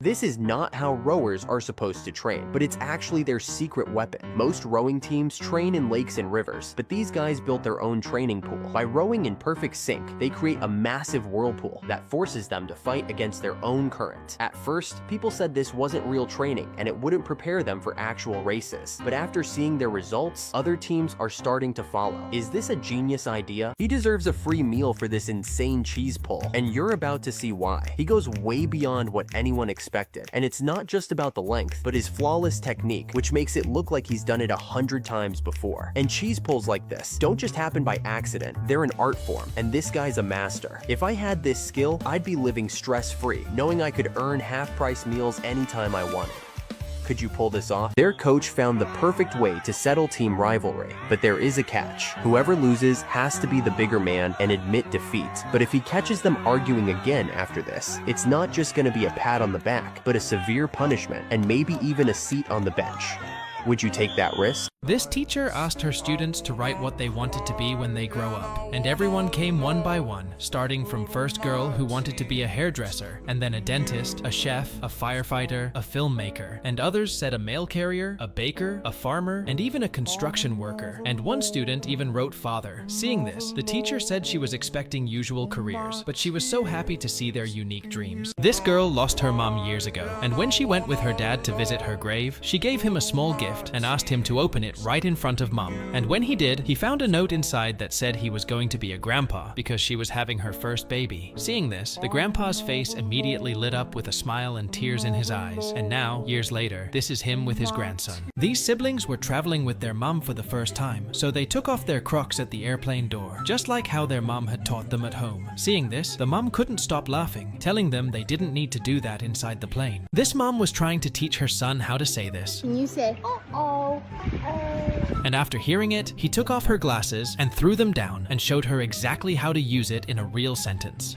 This is not how rowers are supposed to train, but it's actually their secret weapon. Most rowing teams train in lakes and rivers, but these guys built their own training pool. By rowing in perfect sync, they create a massive whirlpool that forces them to fight against their own current. At first, people said this wasn't real training and it wouldn't prepare them for actual races. But after seeing their results, other teams are starting to follow. Is this a genius idea? He deserves a free meal for this insane cheese pull, and you're about to see why. He goes way beyond what anyone expected. And it's not just about the length, but his flawless technique, which makes it look like he's done it 100 times before. And cheese pulls like this don't just happen by accident, they're an art form, and this guy's a master. If I had this skill, I'd be living stress-free, knowing I could earn half-price meals anytime I wanted. Could you pull this off? Their coach found the perfect way to settle team rivalry, but there is a catch. Whoever loses has to be the bigger man and admit defeat. But if he catches them arguing again after this, it's not just going to be a pat on the back, but a severe punishment and maybe even a seat on the bench. Would you take that risk? This teacher asked her students to write what they wanted to be when they grow up, and everyone came one by one, starting from first girl who wanted to be a hairdresser, and then a dentist, a chef, a firefighter, a filmmaker, and others said a mail carrier, a baker, a farmer, and even a construction worker, and one student even wrote father. Seeing this, the teacher said she was expecting usual careers, but she was so happy to see their unique dreams. This girl lost her mom years ago, and when she went with her dad to visit her grave, she gave him a small gift and asked him to open it right in front of Mom. And when he did, he found a note inside that said he was going to be a grandpa because she was having her first baby. Seeing this, the grandpa's face immediately lit up with a smile and tears in his eyes. And now, years later, this is him with his grandson. These siblings were traveling with their mom for the first time, so they took off their Crocs at the airplane door, just like how their mom had taught them at home. Seeing this, the mom couldn't stop laughing, telling them they didn't need to do that inside the plane. This mom was trying to teach her son how to say this. Can you say, uh-oh, And after hearing it, he took off her glasses and threw them down and showed her exactly how to use it in a real sentence.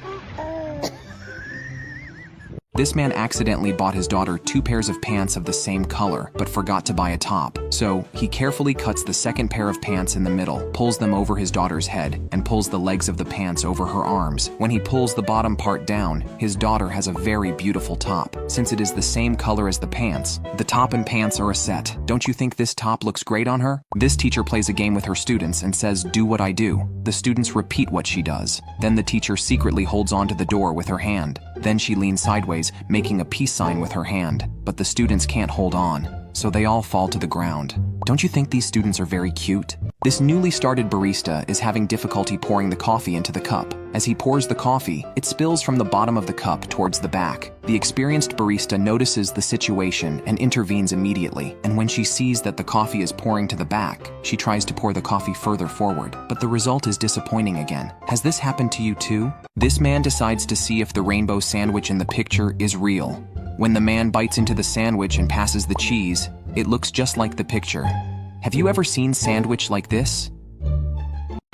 This man accidentally bought his daughter 2 pairs of pants of the same color, but forgot to buy a top. So, he carefully cuts the second pair of pants in the middle, pulls them over his daughter's head, and pulls the legs of the pants over her arms. When he pulls the bottom part down, his daughter has a very beautiful top. Since it is the same color as the pants, the top and pants are a set. Don't you think this top looks great on her? This teacher plays a game with her students and says, "Do what I do." The students repeat what she does. Then the teacher secretly holds onto the door with her hand. Then she leans sideways, making a peace sign with her hand. But the students can't hold on, so they all fall to the ground. Don't you think these students are very cute? This newly started barista is having difficulty pouring the coffee into the cup. As he pours the coffee, it spills from the bottom of the cup towards the back. The experienced barista notices the situation and intervenes immediately, and when she sees that the coffee is pouring to the back, she tries to pour the coffee further forward, but the result is disappointing again. Has this happened to you too? This man decides to see if the rainbow sandwich in the picture is real. When the man bites into the sandwich and passes the cheese, it looks just like the picture. Have you ever seen sandwich like this?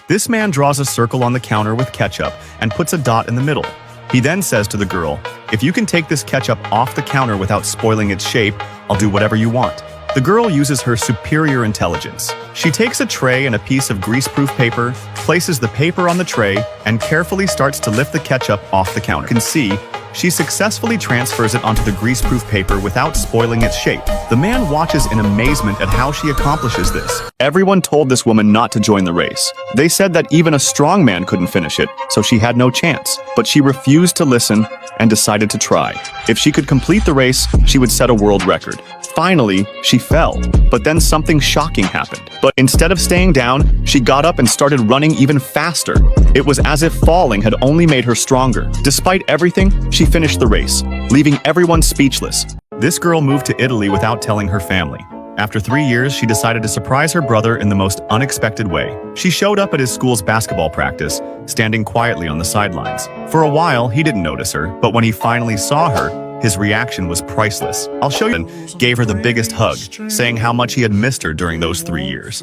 This man draws a circle on the counter with ketchup and puts a dot in the middle. He then says to the girl, "If you can take this ketchup off the counter without spoiling its shape, I'll do whatever you want." The girl uses her superior intelligence. She takes a tray and a piece of greaseproof paper, places the paper on the tray, and carefully starts to lift the ketchup off the counter. You can see, she successfully transfers it onto the greaseproof paper without spoiling its shape. The man watches in amazement at how she accomplishes this. Everyone told this woman not to join the race. They said that even a strong man couldn't finish it, so she had no chance. But she refused to listen and decided to try. If she could complete the race, she would set a world record. Finally, she fell, but then something shocking happened. But instead of staying down, she got up and started running even faster. It was as if falling had only made her stronger. Despite everything, she finished the race, leaving everyone speechless. This girl moved to Italy without telling her family. After 3 years, she decided to surprise her brother in the most unexpected way. She showed up at his school's basketball practice, standing quietly on the sidelines. For a while, he didn't notice her, but when he finally saw her, his reaction was priceless. "I'll show you," and gave her the biggest hug, saying how much he had missed her during those 3 years.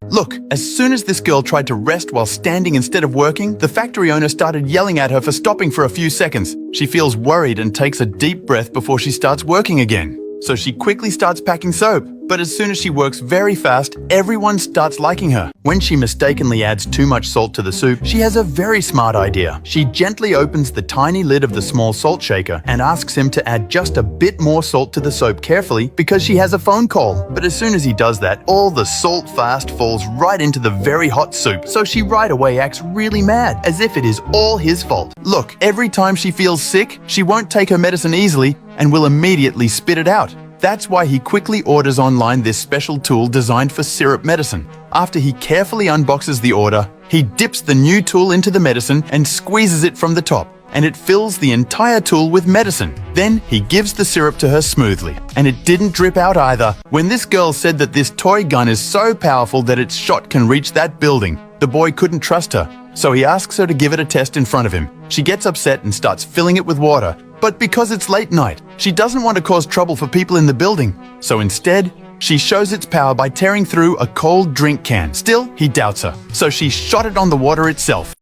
Look, as soon as this girl tried to rest while standing instead of working, the factory owner started yelling at her for stopping for a few seconds. She feels worried and takes a deep breath before she starts working again. So she quickly starts packing soap. But as soon as she works very fast, everyone starts liking her. When she mistakenly adds too much salt to the soup, she has a very smart idea. She gently opens the tiny lid of the small salt shaker and asks him to add just a bit more salt to the soap carefully because she has a phone call. But as soon as he does that, all the salt fast falls right into the very hot soup. So she right away acts really mad, as if it is all his fault. Look, every time she feels sick, she won't take her medicine easily and will immediately spit it out. That's why he quickly orders online this special tool designed for syrup medicine. After he carefully unboxes the order, he dips the new tool into the medicine and squeezes it from the top, and it fills the entire tool with medicine. Then he gives the syrup to her smoothly, and it didn't drip out either. When this girl said that this toy gun is so powerful that its shot can reach that building, the boy couldn't trust her, so he asks her to give it a test in front of him. She gets upset and starts filling it with water. But because it's late night, she doesn't want to cause trouble for people in the building. So instead, she shows its power by tearing through a cold drink can. Still, he doubts her. So she shot it on the water itself.